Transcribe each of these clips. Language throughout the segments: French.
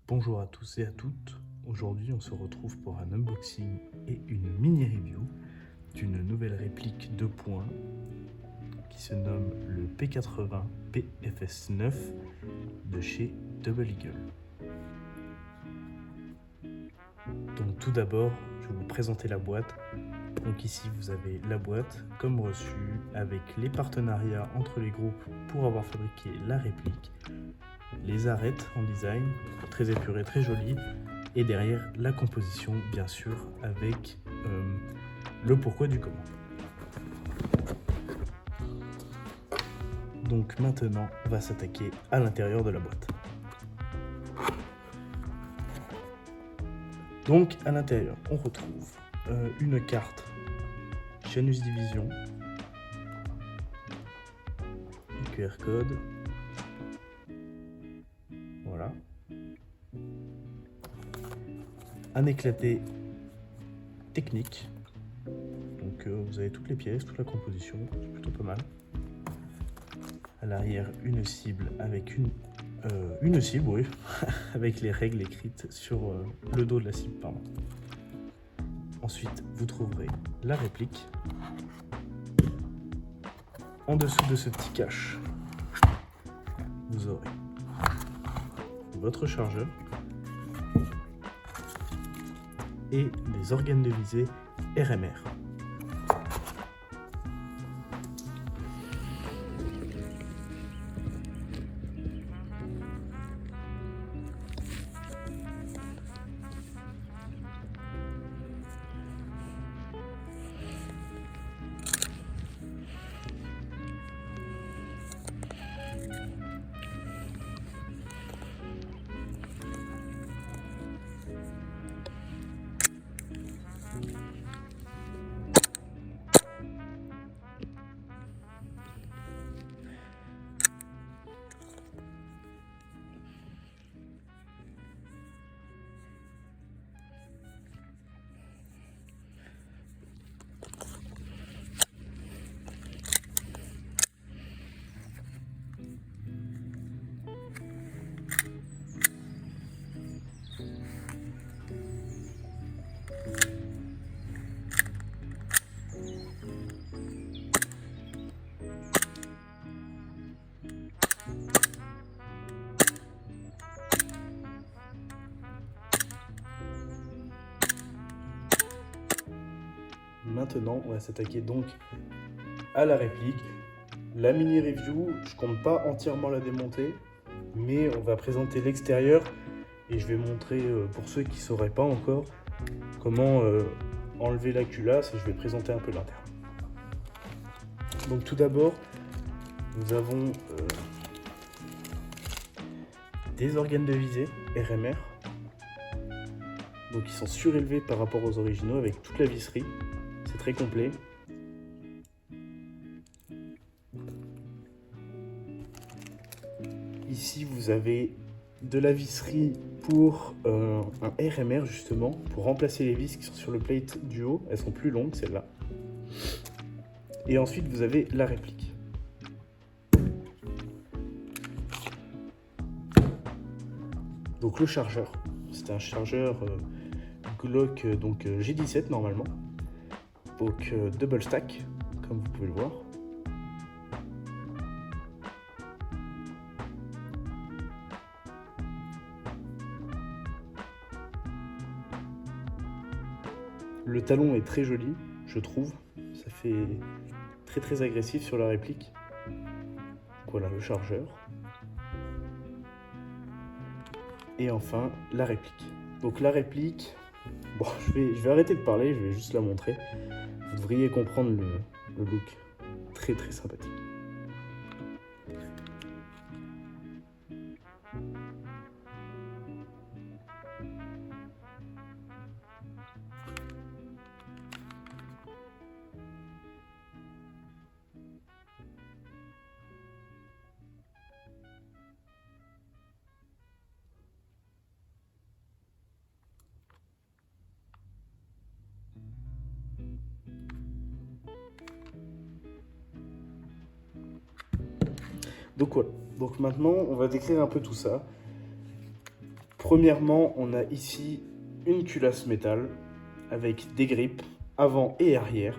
Bonjour à tous et à toutes. Aujourd'hui, on se retrouve pour un unboxing et une mini-review d'une nouvelle réplique 2 points qui se nomme le P80 PFS9 de chez Double Eagle. Donc tout d'abord, je vais vous présenter la boîte. Donc ici, vous avez la boîte comme reçu avec les partenariats entre les groupes pour avoir fabriqué la réplique, les arêtes en design, très épuré, très joli, et derrière la composition bien sûr avec le pourquoi du comment. Donc maintenant on va s'attaquer à l'intérieur de la boîte. Donc à l'intérieur on retrouve une carte Janus Division, un QR code, voilà, un éclaté technique, donc vous avez toutes les pièces, toute la composition, c'est plutôt pas mal. À l'arrière une cible avec une cible, oui, avec les règles écrites sur le dos de la cible, pardon. Ensuite, vous trouverez la réplique. En dessous de ce petit cache, vous aurez votre chargeur et des organes de visée RMR. Maintenant, on va s'attaquer donc à la réplique. La mini review, je compte pas entièrement la démonter, mais on va présenter l'extérieur et je vais montrer pour ceux qui ne sauraient pas encore comment enlever la culasse et je vais présenter un peu l'intérieur. Donc tout d'abord, nous avons des organes de visée RMR, donc ils sont surélevés par rapport aux originaux avec toute la visserie. C'est très complet. Ici, vous avez de la visserie pour un RMR justement, pour remplacer les vis qui sont sur le plate du haut. Elles sont plus longues, celles-là. Et ensuite, vous avez la réplique. Donc le chargeur, c'est un chargeur Glock donc G17 normalement. Donc double stack, comme vous pouvez le voir. Le talon est très joli, je trouve. Ça fait très agressif sur la réplique. Voilà le chargeur. Et enfin, la réplique. Donc la réplique, bon, je vais arrêter de parler, je vais juste la montrer. Vous devriez comprendre le look. Très sympathique. Donc voilà, donc maintenant on va décrire un peu tout ça. Premièrement, on a ici une culasse métal avec des grippes avant et arrière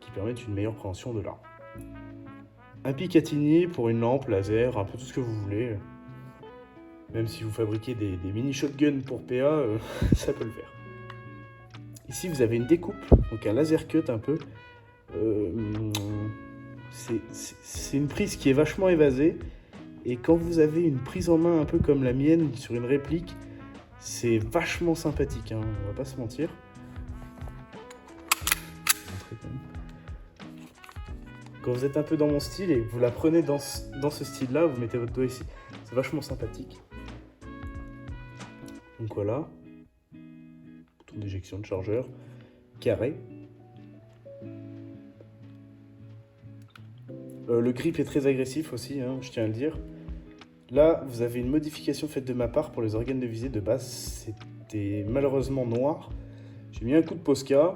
qui permettent une meilleure préhension de l'arme. Un Picatinny pour une lampe, laser, un peu tout ce que vous voulez. Même si vous fabriquez des mini shotguns pour PA, ça peut le faire. Ici, vous avez une découpe, donc un laser cut un peu. C'est une prise qui est vachement évasée. Et quand vous avez une prise en main un peu comme la mienne sur une réplique, c'est vachement sympathique, hein, on va pas se mentir. Quand vous êtes un peu dans mon style et que vous la prenez dans ce style-là, vous mettez votre doigt ici, c'est vachement sympathique. Donc voilà, bouton d'éjection de chargeur, carré. Le grip est très agressif aussi, hein, je tiens à le dire. Là, vous avez une modification faite de ma part pour les organes de visée de base. C'était malheureusement noir. J'ai mis un coup de Posca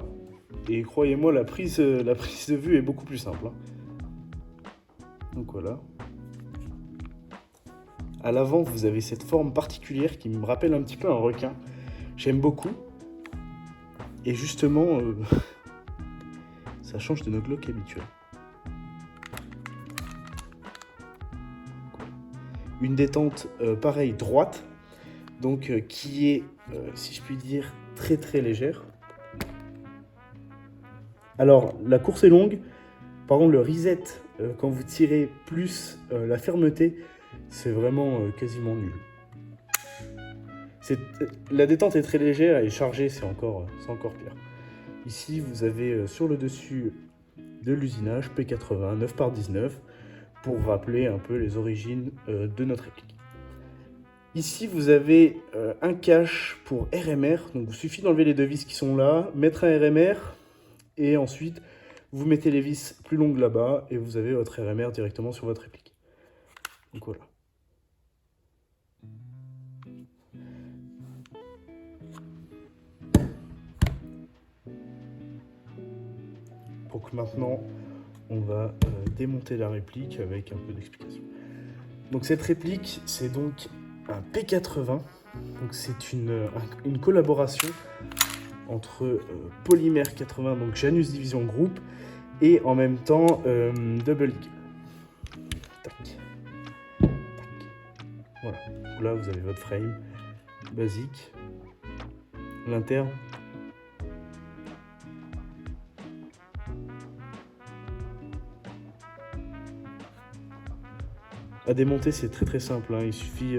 et croyez-moi, la prise de vue est beaucoup plus simple. Hein. Donc voilà. À l'avant, vous avez cette forme particulière qui me rappelle un petit peu un requin. J'aime beaucoup. Et justement, ça change de nos Glock habituels. Une détente pareil droite, donc qui est, si je puis dire, très très légère. Alors la course est longue, par contre le reset, quand vous tirez plus la fermeté, c'est vraiment quasiment nul. La détente est très légère et chargée, c'est encore pire. Ici vous avez sur le dessus de l'usinage P80 9x19, pour rappeler un peu les origines de notre réplique. Ici, vous avez un cache pour RMR, donc il suffit d'enlever les deux vis qui sont là, mettre un RMR, et ensuite, vous mettez les vis plus longues là-bas, et vous avez votre RMR directement sur votre réplique. Donc voilà. Donc maintenant, on va démonter la réplique avec un peu d'explication. Donc cette réplique, c'est donc un P80. Donc c'est une collaboration entre Polymer 80, donc Janus Division Group, et en même temps Double Eagle. Tac. Tac. Voilà. Là, vous avez votre frame basique. L'interne. À démonter, c'est très très simple, hein. Il suffit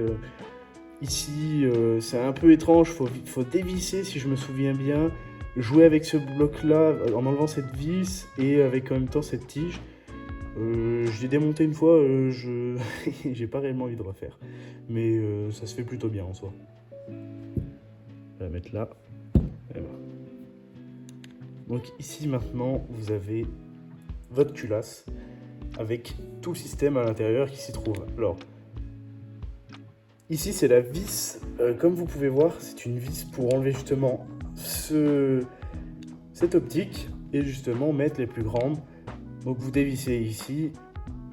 ici, c'est un peu étrange, faut dévisser si je me souviens bien, jouer avec ce bloc là en enlevant cette vis et avec en même temps cette tige. Je l'ai démonté une fois, j'ai pas réellement envie de refaire, mais ça se fait plutôt bien en soi. On va la mettre là. Et voilà. Donc ici maintenant vous avez votre culasse avec tout le système à l'intérieur qui s'y trouve. Alors, ici c'est la vis, comme vous pouvez voir, c'est une vis pour enlever justement cette optique et justement mettre les plus grandes. Donc vous dévissez ici,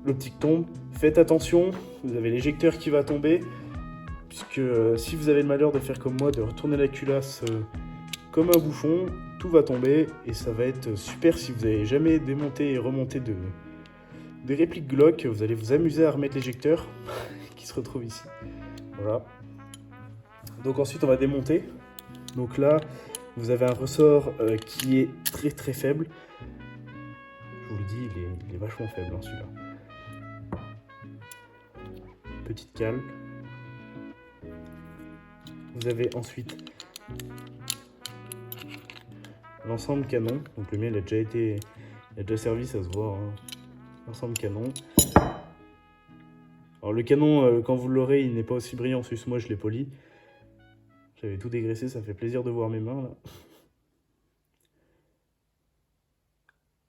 l'optique tombe, faites attention, vous avez l'éjecteur qui va tomber, puisque si vous avez le malheur de faire comme moi, de retourner la culasse comme un bouchon, tout va tomber et ça va être super si vous n'avez jamais démonté et remonté des répliques Glock, vous allez vous amuser à remettre l'éjecteur qui se retrouve ici. Voilà. Donc ensuite on va démonter. Donc là vous avez un ressort qui est très très faible. Je vous le dis, il est vachement faible hein, celui-là. Petite cale. Vous avez ensuite l'ensemble canon. Donc le mien il a déjà servi, ça se voit. Hein. L'ensemble canon. Alors le canon, quand vous l'aurez, il n'est pas aussi brillant, celui moi je l'ai poli. J'avais tout dégraissé, ça fait plaisir de voir mes mains là.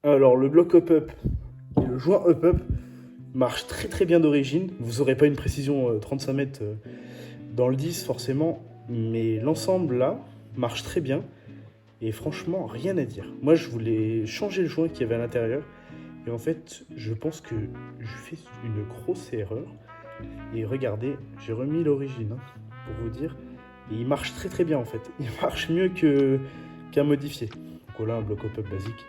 Alors le bloc up-up et le joint up-up marchent très très bien d'origine. Vous n'aurez pas une précision 35 mètres dans le 10 forcément, mais l'ensemble là marche très bien. Et franchement, rien à dire. Moi je voulais changer le joint qu'il y avait à l'intérieur. Et en fait, je pense que je fais une grosse erreur. Et regardez, j'ai remis l'origine, hein, pour vous dire. Et il marche très très bien en fait. Il marche mieux qu'un modifié. Donc voilà, un bloc hop-up basique.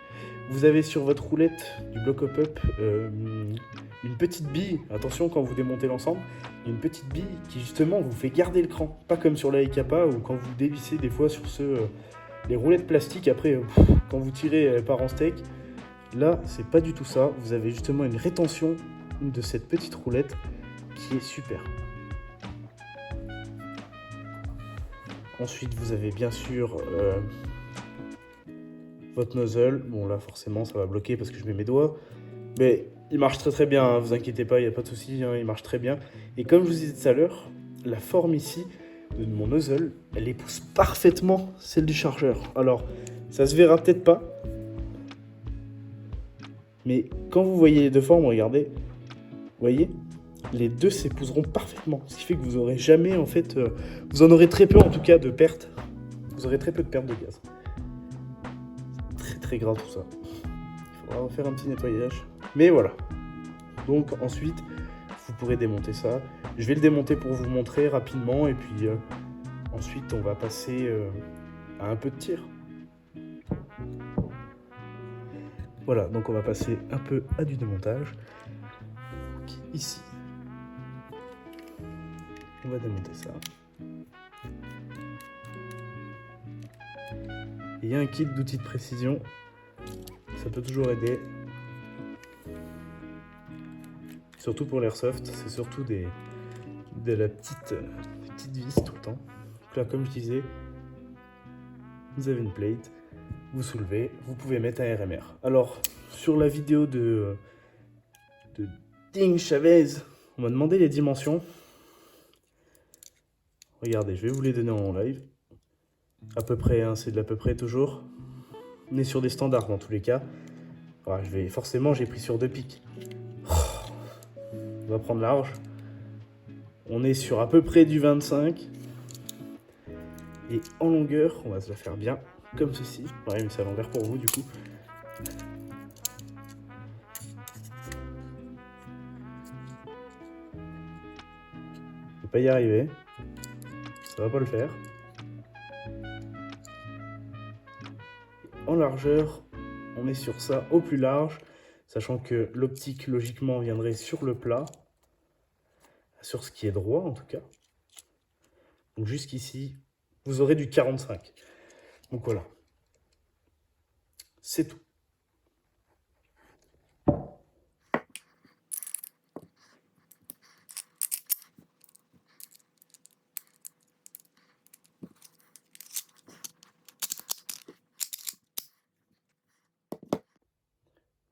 Vous avez sur votre roulette du bloc hop-up une petite bille. Attention quand vous démontez l'ensemble, il y a une petite bille qui justement vous fait garder le cran. Pas comme sur la Ikapa ou quand vous dévissez des fois sur les roulettes plastiques. Après, quand vous tirez, elle part en steak. Là, c'est pas du tout ça. Vous avez justement une rétention de cette petite roulette qui est super. Ensuite, vous avez bien sûr votre nozzle. Bon, là, forcément, ça va bloquer parce que je mets mes doigts. Mais il marche très très bien, hein, vous inquiétez pas, il n'y a pas de souci, hein, il marche très bien. Et comme je vous disais tout à l'heure, la forme ici de mon nozzle, elle épouse parfaitement celle du chargeur. Alors, ça se verra peut-être pas. Mais quand vous voyez les deux formes, regardez, vous voyez, les deux s'épouseront parfaitement. Ce qui fait que vous aurez jamais, en fait, vous en aurez très peu en tout cas de pertes. Vous aurez très peu de pertes de gaz. Très très gras tout ça. Il faudra refaire un petit nettoyage. Mais voilà. Donc ensuite, vous pourrez démonter ça. Je vais le démonter pour vous montrer rapidement. Et puis ensuite, on va passer à un peu de tir. Voilà, donc on va passer un peu à du démontage. Donc, ici, on va démonter ça. Il y a un kit d'outils de précision. Ça peut toujours aider. Surtout pour l'airsoft, c'est surtout des petites vis tout le temps. Donc là, comme je disais, vous avez une plate, vous soulevez, vous pouvez mettre un RMR. Alors, sur la vidéo de Ding Chavez, on m'a demandé les dimensions. Regardez, je vais vous les donner en live. À peu près, hein, c'est de l'à peu près toujours. On est sur des standards dans tous les cas. Alors, forcément, j'ai pris sur 2 pics. On va prendre large. On est sur à peu près du 25. Et en longueur, on va se la faire bien, comme ceci. Ouais, mais c'est à l'envers pour vous, du coup. Je vais pas y arriver. Ça va pas le faire. En largeur, on est sur ça au plus large, sachant que l'optique, logiquement, viendrait sur le plat. Sur ce qui est droit, en tout cas. Donc jusqu'ici, vous aurez du 45. Donc voilà. C'est tout.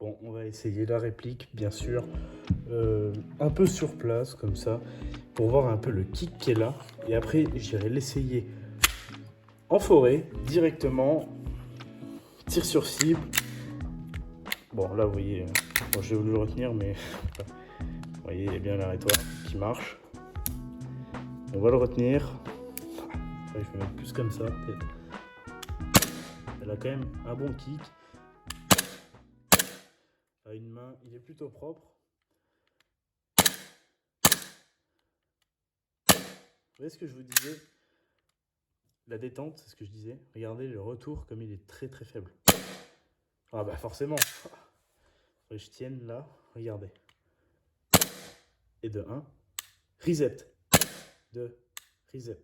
Bon, on va essayer la réplique, bien sûr, un peu sur place, comme ça, pour voir un peu le kick qui est là. Et après, j'irai l'essayer en forêt, directement, tir sur cible. Bon, là, vous voyez, bon, j'ai voulu le retenir, mais vous voyez, il y a bien l'arrêtoir qui marche. On va le retenir. Je vais mettre plus comme ça, peut-être. Elle a quand même un bon kick. À une main, il est plutôt propre. Vous voyez ce que je vous disais? La détente, c'est ce que je disais. Regardez le retour, comme il est très très faible. Ah bah forcément. Faudrait que je tienne là. Regardez. Et de 1. Reset. 2. Reset.